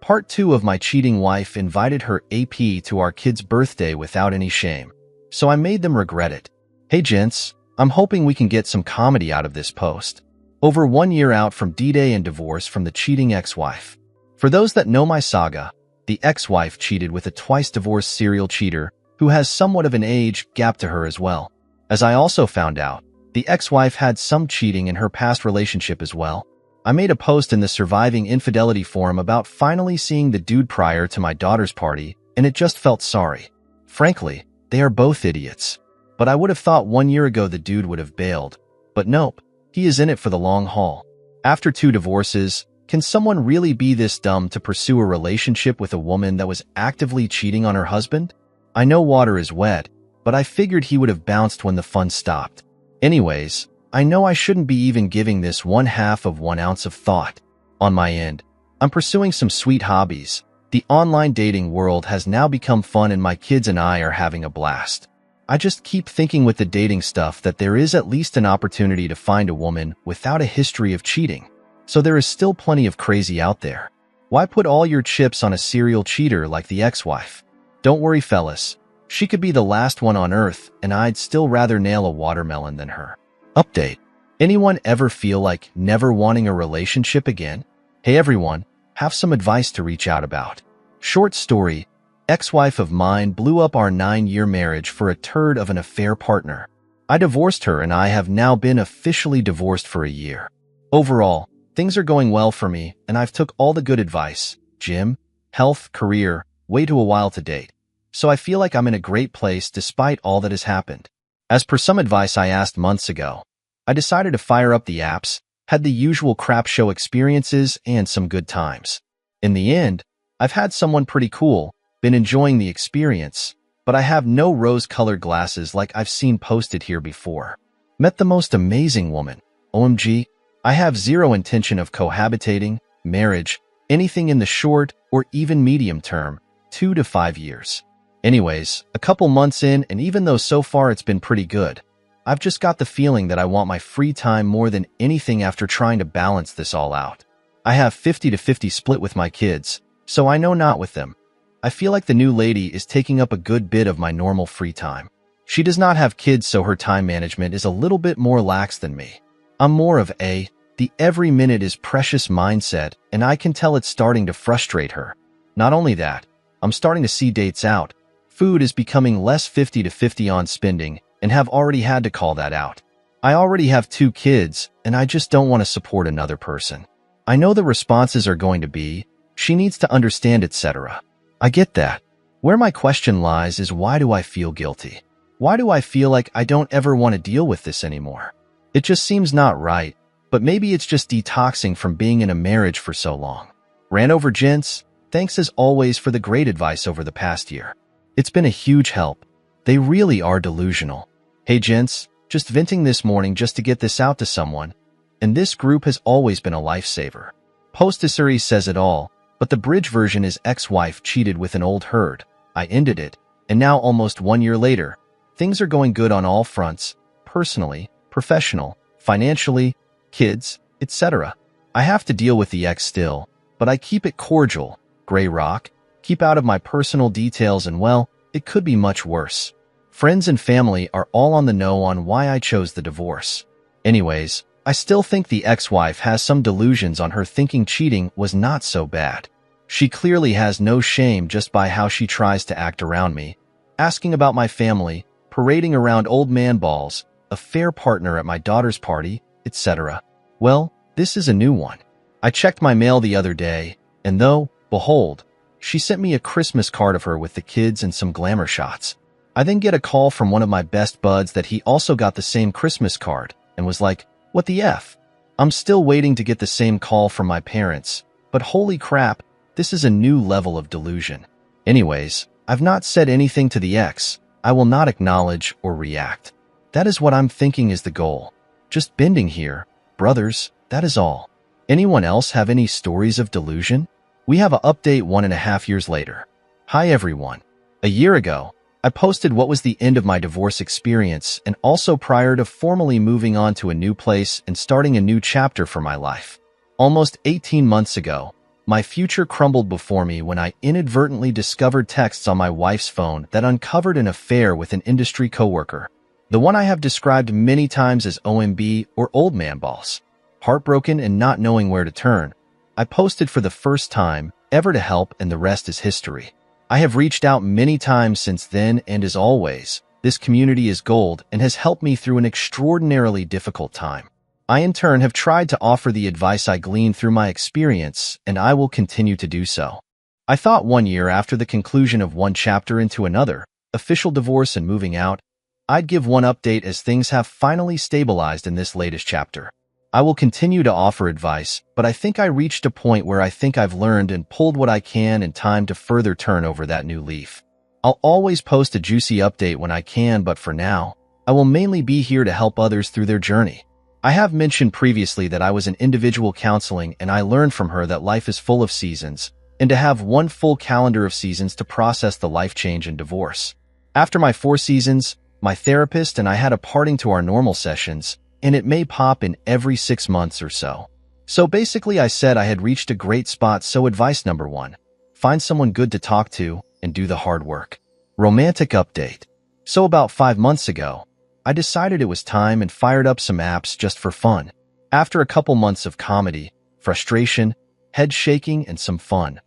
Part 2 of my cheating wife invited her AP to our kid's birthday without any shame, so I made them regret it. Hey gents, I'm hoping we can get some comedy out of this post. Over 1 year out from D-Day and divorce from the cheating ex-wife. For those that know my saga, the ex-wife cheated with a twice-divorced serial cheater who has somewhat of an age gap to her as well. As I also found out, the ex-wife had some cheating in her past relationship as well. I made a post in the Surviving Infidelity forum about finally seeing the dude prior to my daughter's party, and it just felt sorry. Frankly, they are both idiots. But I would have thought 1 year ago the dude would have bailed. But nope, he is in it for the long haul. After 2 divorces, can someone really be this dumb to pursue a relationship with a woman that was actively cheating on her husband? I know water is wet, but I figured he would have bounced when the fun stopped. Anyways, I know I shouldn't be even giving this 1/2 of 1 ounce of thought. On my end, I'm pursuing some sweet hobbies. The online dating world has now become fun and my kids and I are having a blast. I just keep thinking with the dating stuff that there is at least an opportunity to find a woman without a history of cheating. So there is still plenty of crazy out there. Why put all your chips on a serial cheater like the ex-wife? Don't worry, fellas. She could be the last one on earth, and I'd still rather nail a watermelon than her. Update. Anyone ever feel like never wanting a relationship again? Hey everyone, have some advice to reach out about. Short story, ex-wife of mine blew up our 9-year marriage for a turd of an affair partner. I divorced her and I have now been officially divorced for a year. Overall, things are going well for me and I've took all the good advice, gym, health, career, way too a while to date. So I feel like I'm in a great place despite all that has happened. As per some advice I asked months ago, I decided to fire up the apps, had the usual crap show experiences and some good times. In the end, I've had someone pretty cool, been enjoying the experience, but I have no rose-colored glasses like I've seen posted here before. Met the most amazing woman. OMG, I have zero intention of cohabitating, marriage, anything in the short or even medium term, 2 to 5 years. Anyways, a couple months in, and even though so far it's been pretty good, I've just got the feeling that I want my free time more than anything after trying to balance this all out. I have 50-50 split with my kids, so I know not with them. I feel like the new lady is taking up a good bit of my normal free time. She does not have kids, so her time management is a little bit more lax than me. I'm more of the every minute is precious mindset, and I can tell it's starting to frustrate her. Not only that, I'm starting to see dates out. Food is becoming less 50-50 on spending, and have already had to call that out. I already have 2 kids, and I just don't want to support another person. I know the responses are going to be, she needs to understand, etc. I get that. Where my question lies is, why do I feel guilty? Why do I feel like I don't ever want to deal with this anymore? It just seems not right, but maybe it's just detoxing from being in a marriage for so long. Ran over, gents. Thanks as always for the great advice over the past year. It's been a huge help. They really are delusional. Hey gents, just venting this morning just to get this out to someone. And this group has always been a lifesaver. Postisserie says it all, but the bridge version is ex-wife cheated with an old herd. I ended it, and now almost 1 year later, things are going good on all fronts, personally, professional, financially, kids, etc. I have to deal with the ex still, but I keep it cordial, gray rock, keep out of my personal details, and well, it could be much worse. Friends and family are all on the know on why I chose the divorce. Anyways, I still think the ex-wife has some delusions on her, thinking cheating was not so bad. She clearly has no shame just by how she tries to act around me, asking about my family, parading around old man balls, a fair partner at my daughter's party, etc. Well, this is a new one. I checked my mail the other day, and though, behold, she sent me a Christmas card of her with the kids and some glamour shots. I then get a call from one of my best buds that he also got the same Christmas card and was like, what the F? I'm still waiting to get the same call from my parents, but holy crap, this is a new level of delusion. Anyways, I've not said anything to the ex. I will not acknowledge or react. That is what I'm thinking is the goal. Just bending here, brothers, that is all. Anyone else have any stories of delusion? We have an update 1.5 years later. Hi everyone. A year ago, I posted what was the end of my divorce experience and also prior to formally moving on to a new place and starting a new chapter for my life. Almost 18 months ago, My future crumbled before me when I inadvertently discovered texts on my wife's phone that uncovered an affair with an industry coworker. The one I have described many times as OMB or old man balls. Heartbroken and not knowing where to turn, I posted for the first time ever to help, and the rest is history. I have reached out many times since then, and as always, this community is gold and has helped me through an extraordinarily difficult time. I in turn have tried to offer the advice I gleaned through my experience, and I will continue to do so. I thought 1 year after the conclusion of one chapter into another, official divorce and moving out, I'd give one update as things have finally stabilized in this latest chapter. I will continue to offer advice, but I think I reached a point where I think I've learned and pulled what I can, and time to further turn over that new leaf. I'll always post a juicy update when I can, but for now, I will mainly be here to help others through their journey. I have mentioned previously that I was in individual counseling, and I learned from her that life is full of seasons, and to have one full calendar of seasons to process the life change and divorce. After my 4 seasons, my therapist and I had a parting to our normal sessions, and it may pop in every 6 months or so. So basically I said I had reached a great spot, so advice number 1, find someone good to talk to and do the hard work. Romantic update. So about 5 months ago, I decided it was time and fired up some apps just for fun. After a couple months of comedy, frustration, head shaking, and some fun.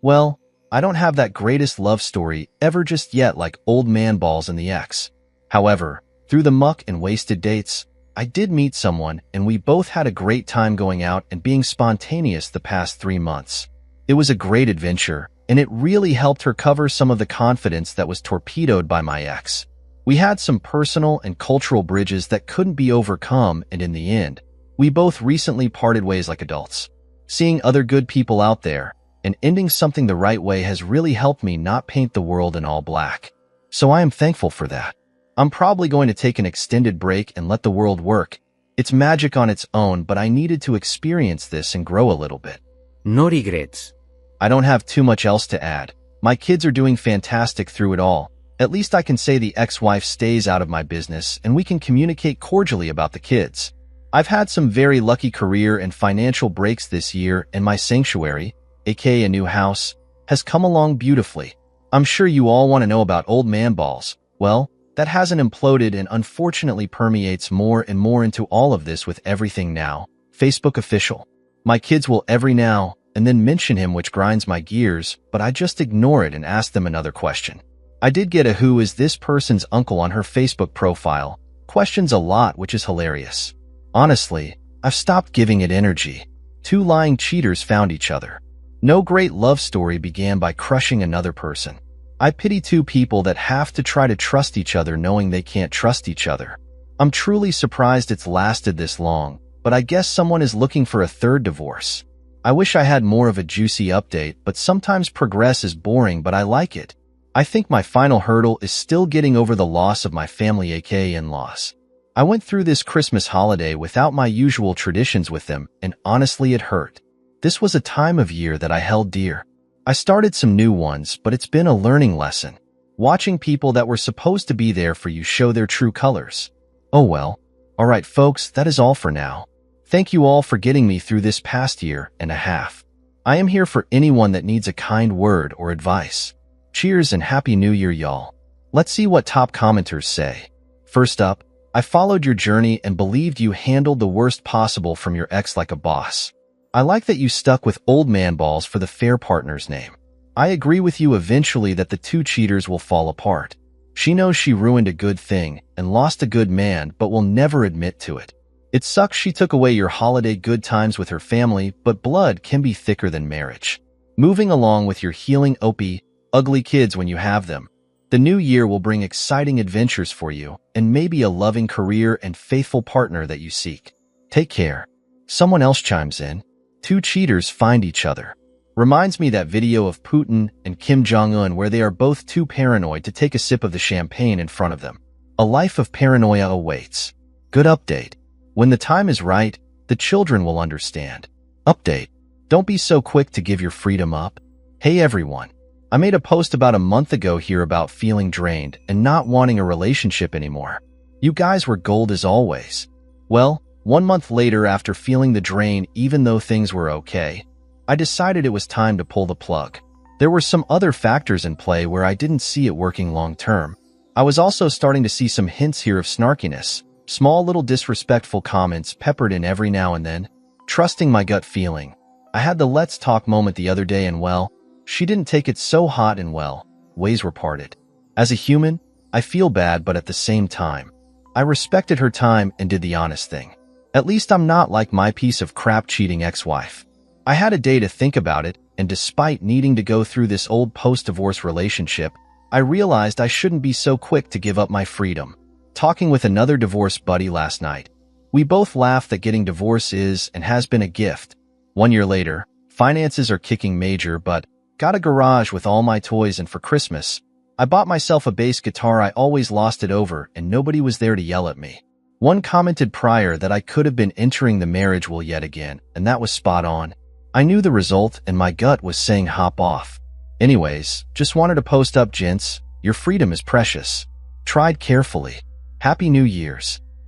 Well, I don't have that greatest love story ever just yet like old man balls and the ex. However, through the muck and wasted dates, I did meet someone, and we both had a great time going out and being spontaneous the past 3 months. It was a great adventure, and it really helped her cover some of the confidence that was torpedoed by my ex. We had some personal and cultural bridges that couldn't be overcome, and in the end, we both recently parted ways like adults. Seeing other good people out there and ending something the right way has really helped me not paint the world in all black. So I am thankful for that. I'm probably going to take an extended break and let the world work. It's magic on its own, but I needed to experience this and grow a little bit. No regrets. I don't have too much else to add. My kids are doing fantastic through it all. At least I can say the ex-wife stays out of my business, and we can communicate cordially about the kids. I've had some very lucky career and financial breaks this year, and my sanctuary, aka a new house, has come along beautifully. I'm sure you all want to know about old man balls. Well, that hasn't imploded and unfortunately permeates more and more into all of this with everything now. Facebook official. My kids will every now and then mention him, which grinds my gears, but I just ignore it and ask them another question. I did get a "who is this person's uncle" on her Facebook profile. Questions a lot, which is hilarious. Honestly, I've stopped giving it energy. 2 lying cheaters found each other. No great love story began by crushing another person. I pity 2 people that have to try to trust each other knowing they can't trust each other. I'm truly surprised it's lasted this long, but I guess someone is looking for a 3rd divorce. I wish I had more of a juicy update, but sometimes progress is boring, but I like it. I think my final hurdle is still getting over the loss of my family, aka in-laws. I went through this Christmas holiday without my usual traditions with them, and honestly it hurt. This was a time of year that I held dear. I started some new ones, but it's been a learning lesson. Watching people that were supposed to be there for you show their true colors. Oh well. Alright folks, that is all for now. Thank you all for getting me through this past year and a half. I am here for anyone that needs a kind word or advice. Cheers and Happy New Year, y'all. Let's see what top commenters say. First up, I followed your journey and believed you handled the worst possible from your ex like a boss. I like that you stuck with old man balls for the fair partner's name. I agree with you eventually that the 2 cheaters will fall apart. She knows she ruined a good thing and lost a good man, but will never admit to it. It sucks she took away your holiday good times with her family, but blood can be thicker than marriage. Moving along with your healing ugly kids when you have them. The new year will bring exciting adventures for you and maybe a loving career and faithful partner that you seek. Take care. Someone else chimes in. 2 cheaters find each other. Reminds me that video of Putin and Kim Jong-un where they are both too paranoid to take a sip of the champagne in front of them. A life of paranoia awaits. Good update. When the time is right, the children will understand. Update. Don't be so quick to give your freedom up. Hey everyone. I made a post about a month ago here about feeling drained and not wanting a relationship anymore. You guys were gold as always. Well, 1 month later, after feeling the drain even though things were okay, I decided it was time to pull the plug. There were some other factors in play where I didn't see it working long term. I was also starting to see some hints here of snarkiness, small little disrespectful comments peppered in every now and then. Trusting my gut feeling, I had the let's talk moment the other day and well, she didn't take it so hot and well, ways were parted. As a human, I feel bad, but at the same time, I respected her time and did the honest thing. At least I'm not like my piece of crap cheating ex-wife. I had a day to think about it, and despite needing to go through this old post-divorce relationship, I realized I shouldn't be so quick to give up my freedom. Talking with another divorced buddy last night, we both laughed that getting divorced is and has been a gift. 1 year later, finances are kicking major, but got a garage with all my toys, and for Christmas, I bought myself a bass guitar. I always lost it over, and nobody was there to yell at me. One commented prior that I could have been entering the marriage wheel yet again, and that was spot on. I knew the result, and my gut was saying hop off. Anyways, just wanted to post up, gents. Your freedom is precious. Tried carefully. Happy New Year's.